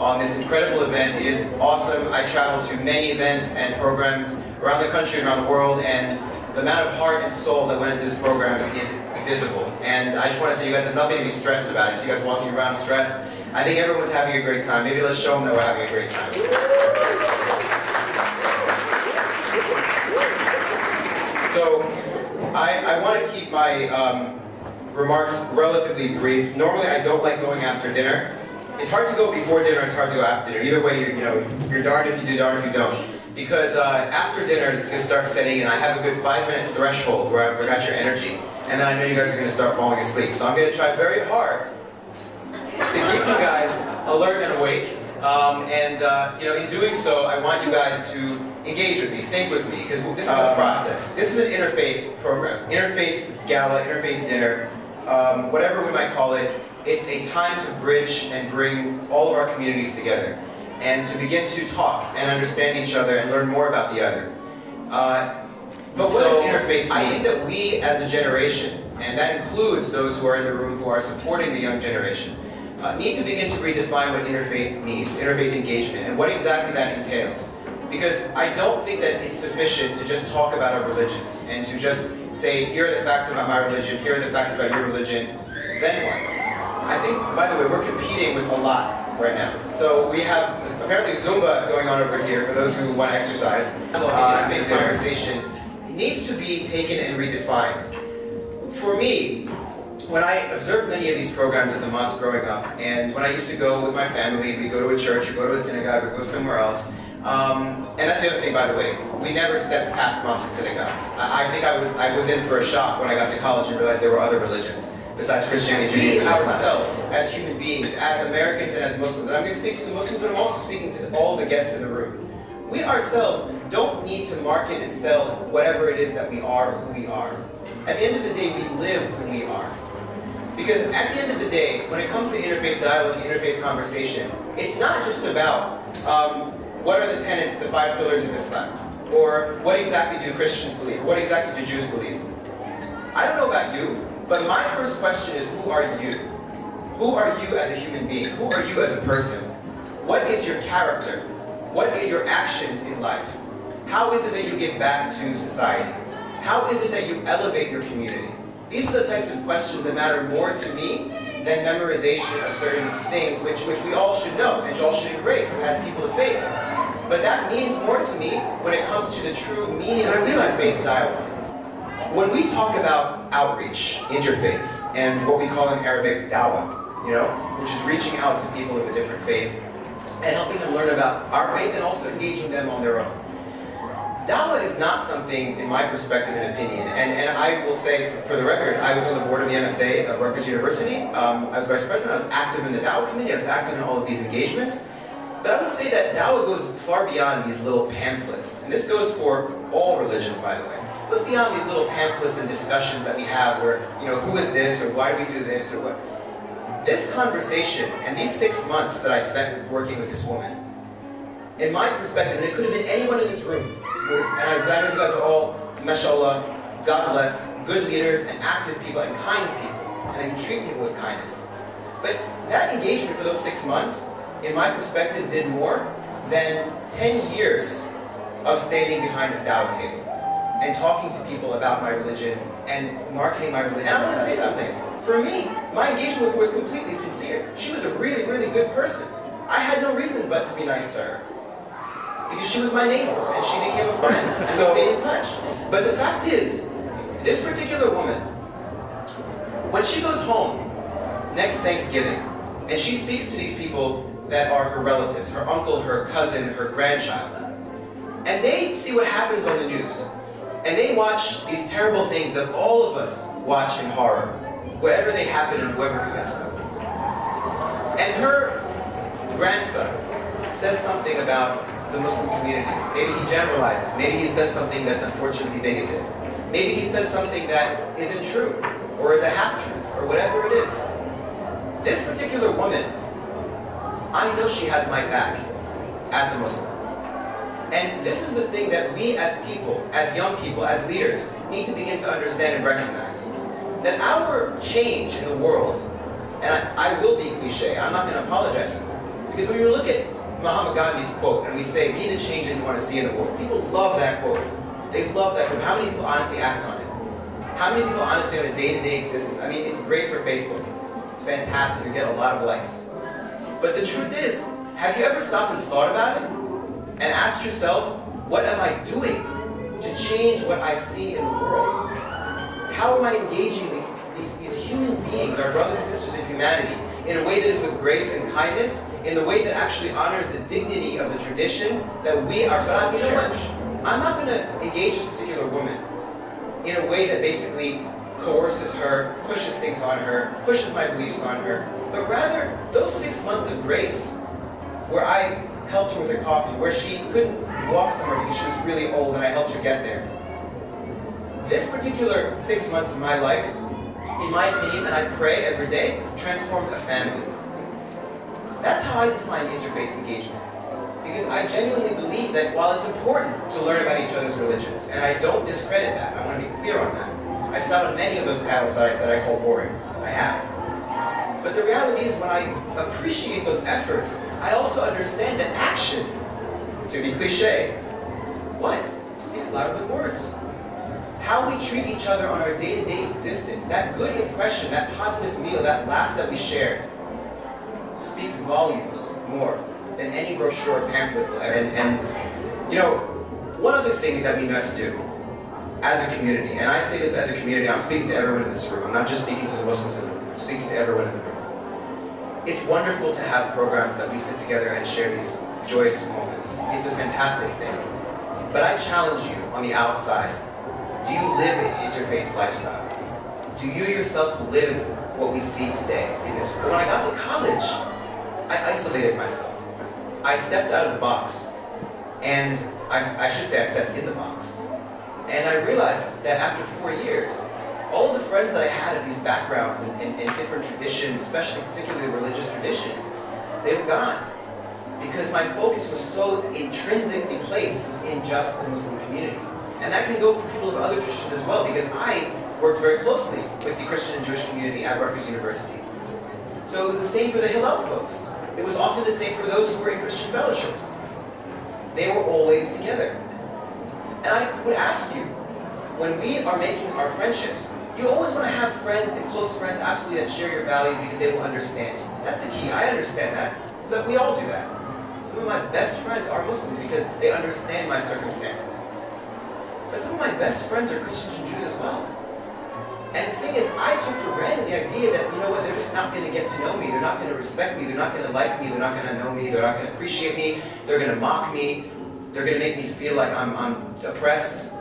on this incredible event. It is awesome. I travel to many events and programs around the country and around the world, and the amount of heart and soul that went into this program is visible. And I just want to say you guys have nothing to be stressed about. I see you guys walking around stressed. I think everyone's having a great time. Maybe let's show them that we're having a great time. So, I want to keep my remarks relatively brief. Normally, I don't like going after dinner. It's hard to go before dinner, it's hard to go after dinner. Either way, you're darned if you do, darned if you don't. Because after dinner, it's going to start setting in. I have a good 5-minute threshold where I've got your energy. And then I know you guys are going to start falling asleep. So I'm going to try very hard to keep you guys alert and awake. In doing so, I want you guys to engage with me, think with me, because this is a process. This is an interfaith program, interfaith gala, interfaith dinner, whatever we might call it. It's a time to bridge and bring all of our communities together and to begin to talk and understand each other and learn more about the other. But what does interfaith mean? I think that we as a generation, and that includes those who are in the room who are supporting the young generation, need to begin to redefine what interfaith means, interfaith engagement, and what exactly that entails. Because I don't think that it's sufficient to just talk about our religions and to just say, here are the facts about my religion, here are the facts about your religion, then what? I think, by the way, we're competing with a lot right now. So we have apparently Zumba going on over here for those who want to exercise. I think the conversation needs to be taken and redefined. For me, when I observed many of these programs at the mosque growing up, and when I used to go with my family, we'd go to a church or go to a synagogue or go somewhere else. And that's the other thing, by the way, we never stepped past mosques and synagogues. I think I was in for a shock when I got to college and realized there were other religions besides Christianity, Judaism, and Islam. Ourselves, as human beings, as Americans and as Muslims, and I'm going to speak to the Muslims, but I'm also speaking to all the guests in the room. We ourselves don't need to market and sell whatever it is that we are or who we are. At the end of the day, we live who we are. Because at the end of the day, when it comes to interfaith dialogue, interfaith conversation, it's not just about what are the tenets, the 5 pillars of Islam, or what exactly do Christians believe, or what exactly do Jews believe. I don't know about you, but my first question is, who are you? Who are you as a human being? Who are you as a person? What is your character? What are your actions in life? How is it that you give back to society? How is it that you elevate your community? These are the types of questions that matter more to me than memorization of certain things which we all should know and all should embrace as people of faith. But that means more to me when it comes to the true meaning of interfaith dialogue. When we talk about outreach, interfaith, and what we call in Arabic dawah, which is reaching out to people of a different faith and helping them learn about our faith and also engaging them on their own. Dawah is not something, in my perspective and opinion, and I will say, for the record, I was on the board of the MSA of Rutgers University. I was vice president, I was active in the Dawah committee, I was active in all of these engagements. But I would say that Dawah goes far beyond these little pamphlets. And this goes for all religions, by the way. It goes beyond these little pamphlets and discussions that we have where, who is this, or why do we do this, or what. This conversation, and these 6 months that I spent working with this woman, in my perspective, and it could have been anyone in this room, and I know you guys are all, mashallah, God bless, good leaders and active people and kind people, and you treat people with kindness. But that engagement for those 6 months, in my perspective, did more than 10 years of standing behind a dawah table and talking to people about my religion and marketing my religion. And I want to say something. For me, my engagement with her was completely sincere. She was a really, really good person. I had no reason but to be nice to her. Because she was my neighbor, and she became a friend, and we stayed in touch. But the fact is, this particular woman, when she goes home next Thanksgiving, and she speaks to these people that are her relatives, her uncle, her cousin, her grandchild, and they see what happens on the news, and they watch these terrible things that all of us watch in horror, wherever they happen and whoever commits them. And her grandson says something about the Muslim community. Maybe he generalizes. Maybe he says something that's unfortunately bigoted. Maybe he says something that isn't true, or is a half-truth, or whatever it is. This particular woman, I know she has my back as a Muslim. And this is the thing that we as people, as young people, as leaders, need to begin to understand and recognize. That our change in the world, and I will be cliche, I'm not going to apologize for it, Because when you look at Mahatma Gandhi's quote, and we say, be the change that you want to see in the world, people love that quote. They love that quote. How many people honestly act on it? How many people honestly on a day-to-day existence? I mean, it's great for Facebook. It's fantastic. You get a lot of likes. But the truth is, have you ever stopped and thought about it? And asked yourself, what am I doing to change what I see in the world? How am I engaging these human beings, our brothers and sisters in humanity, in a way that is with grace and kindness, in a way that actually honors the dignity of the tradition that we ourselves cherish? I'm not going to engage this particular woman in a way that basically coerces her, pushes things on her, pushes my beliefs on her, but rather those 6 months of grace where I helped her with her coffee, where she couldn't walk somewhere because she was really old and I helped her get there. This particular 6 months of my life, in my opinion, and I pray every day, transformed a family. That's how I define interfaith engagement. Because I genuinely believe that while it's important to learn about each other's religions, and I don't discredit that, I want to be clear on that. I've sat on many of those panels that I call boring. I have. But the reality is when I appreciate those efforts, I also understand that action, to be cliche, what? Speaks louder than words. How we treat each other on our day-to-day existence, that good impression, that positive meal, that laugh that we share, speaks volumes more than any brochure or pamphlet will ever. And you know, one other thing that we must do as a community, and I say this as a community, I'm speaking to everyone in this room, I'm not just speaking to the Muslims in the room, I'm speaking to everyone in the room. It's wonderful to have programs that we sit together and share these joyous moments. It's a fantastic thing. But I challenge you on the outside, do you live an interfaith lifestyle? Do you yourself live what we see today in this world? When I got to college, I isolated myself. I stepped out of the box, and I should say I stepped in the box. And I realized that after 4 years, all of the friends that I had of these backgrounds and different traditions, especially particularly religious traditions, they were gone. Because my focus was so intrinsically placed within just the Muslim community. And that can go for people of other traditions as well, because I worked very closely with the Christian and Jewish community at Rutgers University. So it was the same for the Hillel folks. It was often the same for those who were in Christian fellowships. They were always together. And I would ask you, when we are making our friendships, you always want to have friends and close friends absolutely that share your values because they will understand you. That's the key. I understand that. But we all do that. Some of my best friends are Muslims because they understand my circumstances. But some of my best friends are Christians and Jews as well. And the thing is, I took for granted the idea that, you know what, they're just not going to get to know me, they're not going to respect me, they're not going to like me, they're not going to know me, they're not going to appreciate me, they're going to mock me, they're going to make me feel like I'm oppressed,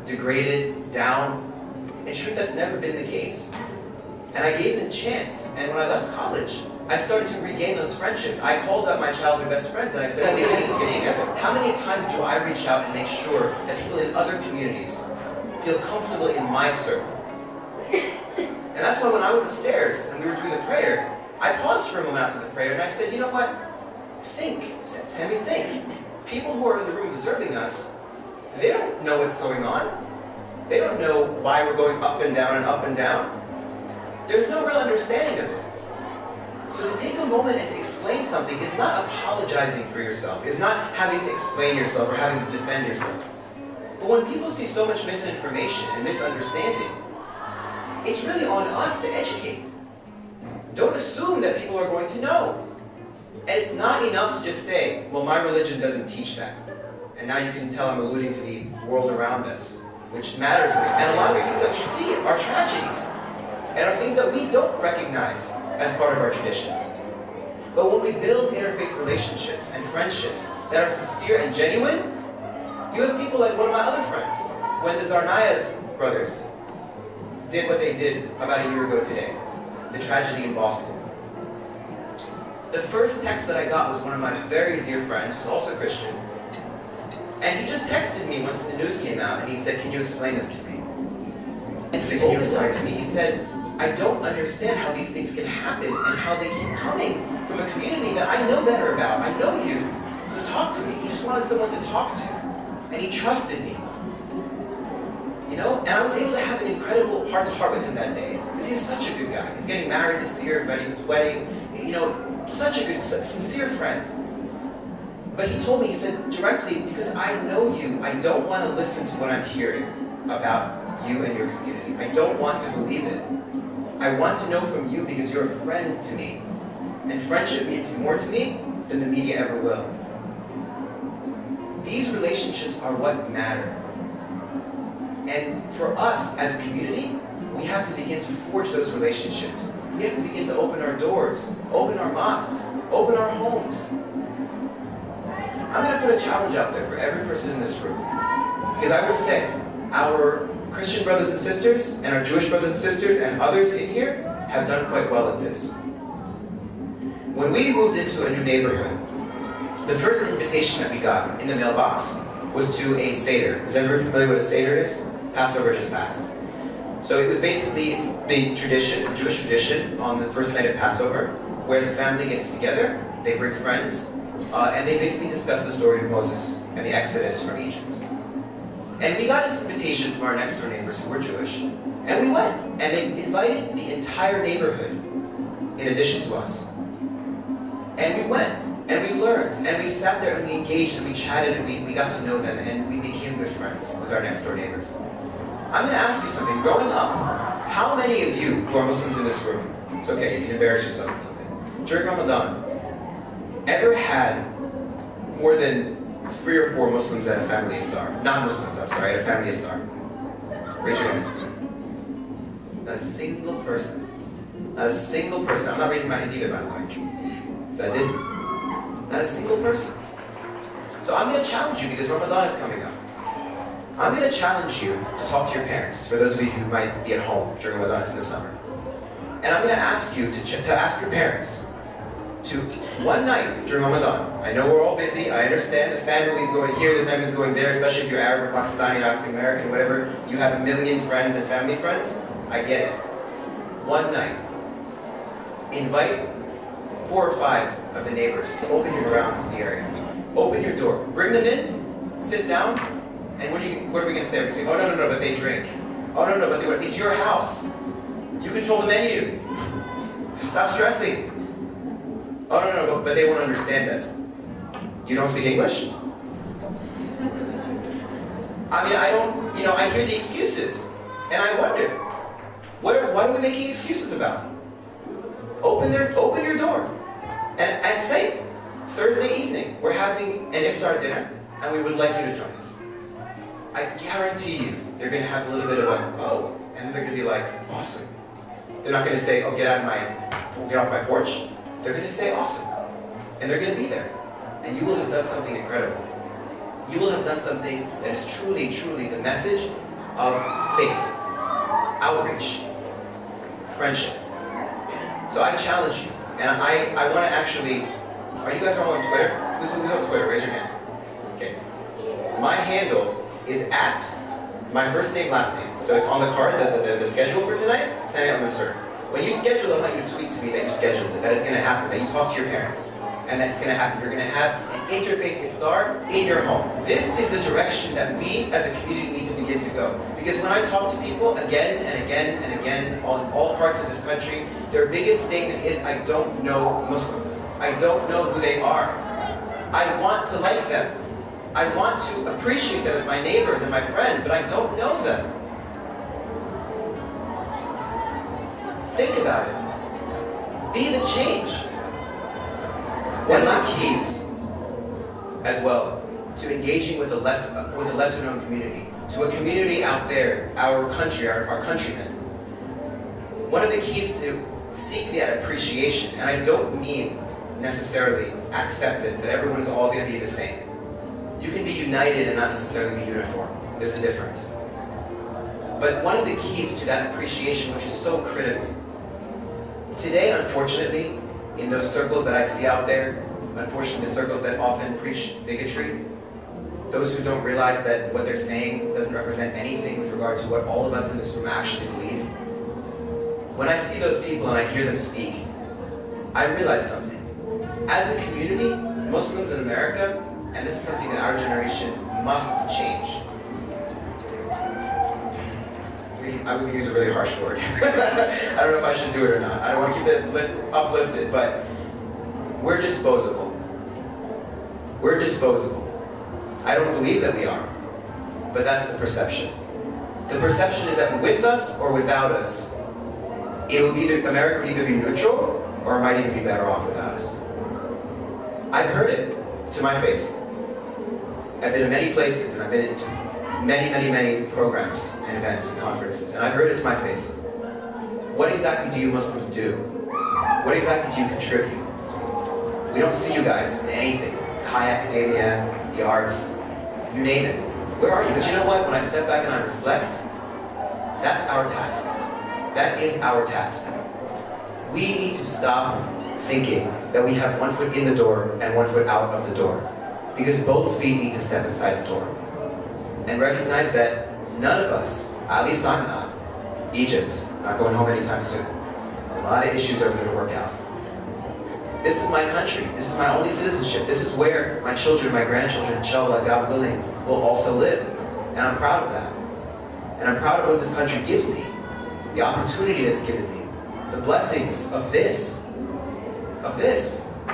degraded, down. In truth, that's never been the case. And I gave it a chance, and when I left college, I started to regain those friendships. I called up my childhood best friends and I said, we need to get together. How many times do I reach out and make sure that people in other communities feel comfortable in my circle? And that's why when I was upstairs and we were doing the prayer, I paused for a moment after the prayer and I said, you know what? Think, Sami, think. People who are in the room observing us, they don't know what's going on. They don't know why we're going up and down and up and down. There's no real understanding of it. So to take a moment and to explain something is not apologizing for yourself, is not having to explain yourself or having to defend yourself. But when people see so much misinformation and misunderstanding, it's really on us to educate. Don't assume that people are going to know. And it's not enough to just say, well, my religion doesn't teach that. And now you can tell I'm alluding to the world around us, which matters. And a lot of the things that we see are tragedies, and are things that we don't recognize as part of our traditions. But when we build interfaith relationships and friendships that are sincere and genuine, you have people like one of my other friends, when the Tsarnaev brothers did what they did about a year ago today, the tragedy in Boston. The first text that I got was one of my very dear friends, who's also Christian, and he just texted me once the news came out, and he said, can you explain this to me? And he said, can you explain it to me? He said, I don't understand how these things can happen and how they keep coming from a community that I know better about. I know you, so talk to me. He just wanted someone to talk to, and he trusted me. You know, and I was able to have an incredible heart-to-heart with him that day, because he's such a good guy. He's getting married this year, inviting his wedding. You know, such a good, sincere friend. But he told me, he said directly, because I know you, I don't want to listen to what I'm hearing about you and your community. I don't want to believe it. I want to know from you because you're a friend to me. And friendship means more to me than the media ever will. These relationships are what matter. And for us as a community, we have to begin to forge those relationships. We have to begin to open our doors, open our mosques, open our homes. I'm going to put a challenge out there for every person in this room. Because I will say, our Christian brothers and sisters, and our Jewish brothers and sisters, and others in here have done quite well at this. When we moved into a new neighborhood, the first invitation that we got in the mailbox was to a Seder. Is everyone familiar with what a Seder is? Passover just passed. So it was basically, it's the tradition, the Jewish tradition, on the first night of Passover, where the family gets together, they bring friends, and they basically discuss the story of Moses and the Exodus from Egypt. And we got this invitation from our next door neighbors who were Jewish, and we went, and they invited the entire neighborhood in addition to us. And we went, and we learned, and we sat there and we engaged and we chatted and we got to know them and we became good friends with our next door neighbors. I'm going to ask you something. Growing up, how many of you who are Muslims in this room, it's okay, you can embarrass yourselves a little bit, during Ramadan, ever had more than 3 or 4 Muslims at a family iftar? Non-Muslims, I'm sorry, at a family iftar. Raise your hand. Not a single person. Not a single person. I'm not raising my hand either, by the way. So I didn't. Not a single person. So I'm going to challenge you because Ramadan is coming up. I'm going to challenge you to talk to your parents, for those of you who might be at home during Ramadan, it's in the summer. And I'm going to ask you to ask your parents to, one night during Ramadan, I know we're all busy, I understand the family's going here, the family's going there, especially if you're Arab or Pakistani or African American, whatever, you have a million friends and family friends, I get it. One night, invite 4 or 5 of the neighbors, open your ground in the area. Open your door, bring them in, sit down, and what are we going to say? We're going to say, oh no, but they drink. Oh no, but they would. It's your house. You control the menu. Stop stressing. Oh no, but they won't understand us. You don't speak English? I mean, I hear the excuses, and I wonder, what are we making excuses about? Open your door, and say, Thursday evening, we're having an iftar dinner, and we would like you to join us. I guarantee you, they're going to have a little bit of a, oh, and then they're going to be like, awesome. They're not going to say, oh, get off my porch. They're going to say, awesome. And they're going to be there. And you will have done something incredible. You will have done something that is truly, truly the message of faith, outreach, friendship. So I challenge you, and I want to actually, are you guys all on Twitter? Who's on Twitter? Raise your hand. Okay. My handle is at my first name, last name. So it's on the card, the schedule for tonight, Sami Elmansoury. When you schedule, I want you to tweet to me that you scheduled it, that it's going to happen, that you talk to your parents, and that's going to happen. You're going to have an interfaith iftar in your home. This is the direction that we as a community need to begin to go. Because when I talk to people again and again and again on all parts of this country, their biggest statement is, I don't know Muslims. I don't know who they are. I want to like them. I want to appreciate them as my neighbors and my friends, but I don't know them. Think about it. Be the change. One of the keys, as well, to engaging with a lesser known community, to a community out there, our country, our countrymen. One of the keys to seek that appreciation, and I don't mean necessarily acceptance, that everyone is all going to be the same. You can be united and not necessarily be uniform. There's a difference. But one of the keys to that appreciation, which is so critical, today, unfortunately, in those circles that I see out there, unfortunately the circles that often preach bigotry, those who don't realize that what they're saying doesn't represent anything with regard to what all of us in this room actually believe. When I see those people and I hear them speak, I realize something. As a community, Muslims in America, and this is something that our generation must change. I was going to use a really harsh word. I don't know if I should do it or not. I don't want to keep it uplifted, but we're disposable. We're disposable. I don't believe that we are, but that's the perception. The perception is that with us or without us, America would either be neutral or it might even be better off without us. I've heard it to my face. I've been in many places and I've been in many programs and events and conferences, and I've heard it to my face. What exactly do you Muslims do? What exactly do you contribute? We don't see you guys in anything. High academia, the arts, you name it. Where are you? But you know what? When I step back and I reflect, that's our task. That is our task. We need to stop thinking that we have one foot in the door and one foot out of the door, because both feet need to step inside the door. And recognize that none of us, at least I'm not, Egypt, not going home anytime soon. A lot of issues over there to work out. This is my country. This is my only citizenship. This is where my children, my grandchildren, inshallah, God willing, will also live. And I'm proud of that. And I'm proud of what this country gives me. The opportunity that's given me. The blessings of this.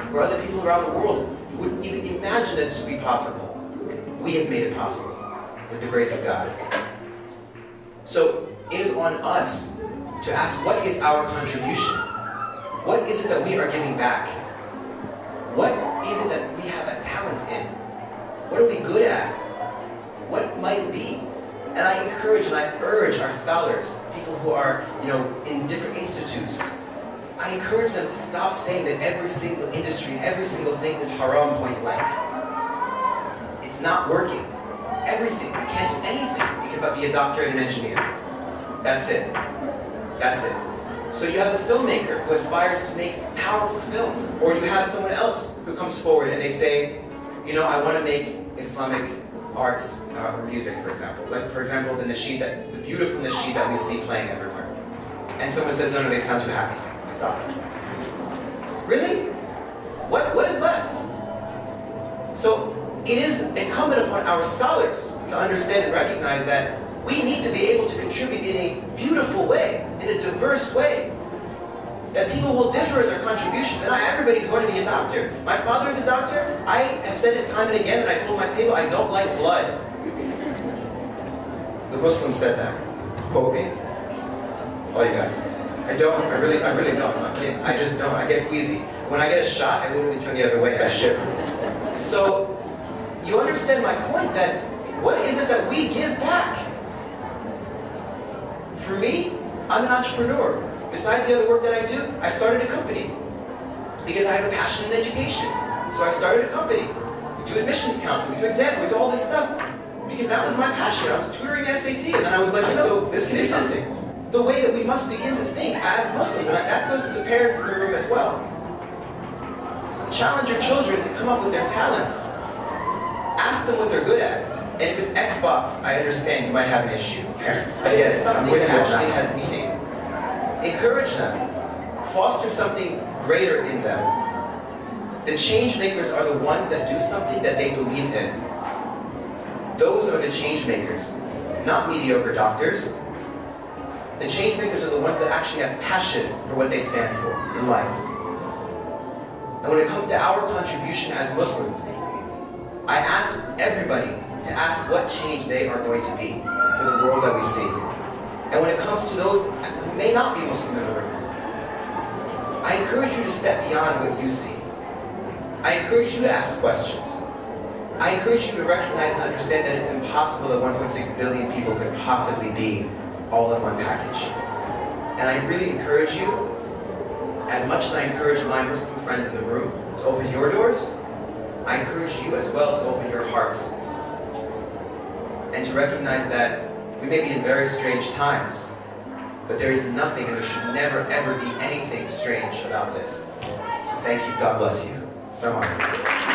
Where other people around the world wouldn't even imagine this to be possible. We have made it possible with the grace of God. So it is on us to ask, what is our contribution? What is it that we are giving back? What is it that we have a talent in? What are we good at? What might it be? And I encourage and I urge our scholars, people who are, in different institutes, I encourage them to stop saying that every single industry, every single thing is haram point blank. It's not working. Everything. You can't do anything. You can be a doctor and an engineer. That's it. That's it. So you have a filmmaker who aspires to make powerful films, or you have someone else who comes forward and they say, I want to make Islamic arts or music, for example. Like, for example, the beautiful nasheed that we see playing everywhere. And someone says, no, they sound too happy. Stop it. Really? What is left? So it is incumbent upon our scholars to understand and recognize that we need to be able to contribute in a beautiful way, in a diverse way. That people will differ in their contribution. That not everybody's going to be a doctor. My father is a doctor. I have said it time and again, and I told my table, I don't like blood. The Muslim said that. Quote me. All you guys. I really don't. I'm not kidding. I just don't. I get queasy. When I get a shot, I literally turn the other way. I shiver. So, you understand my point that what is it that we give back? For me, I'm an entrepreneur. Besides the other work that I do, I started a company because I have a passion in education. So I started a company. We do admissions counseling, we do exam, we do all this stuff because that was my passion. I was tutoring the SAT, and then I was like, this is the way that we must begin to think as Muslims, and that goes to the parents in the room as well. Challenge your children to come up with their talents. Ask them what they're good at. And if it's Xbox, I understand you might have an issue, parents. But if it's something that actually has meaning, encourage them. Foster something greater in them. The change makers are the ones that do something that they believe in. Those are the change makers, not mediocre doctors. The change makers are the ones that actually have passion for what they stand for in life. And when it comes to our contribution as Muslims, I ask everybody to ask what change they are going to be for the world that we see. And when it comes to those who may not be Muslim in the room, I encourage you to step beyond what you see. I encourage you to ask questions. I encourage you to recognize and understand that it's impossible that 1.6 billion people could possibly be all in one package. And I really encourage you, as much as I encourage my Muslim friends in the room to open your doors, I encourage you as well to open your hearts and to recognize that we may be in very strange times, but there is nothing and there should never ever be anything strange about this. So thank you, God bless you. Assalamu alaikum.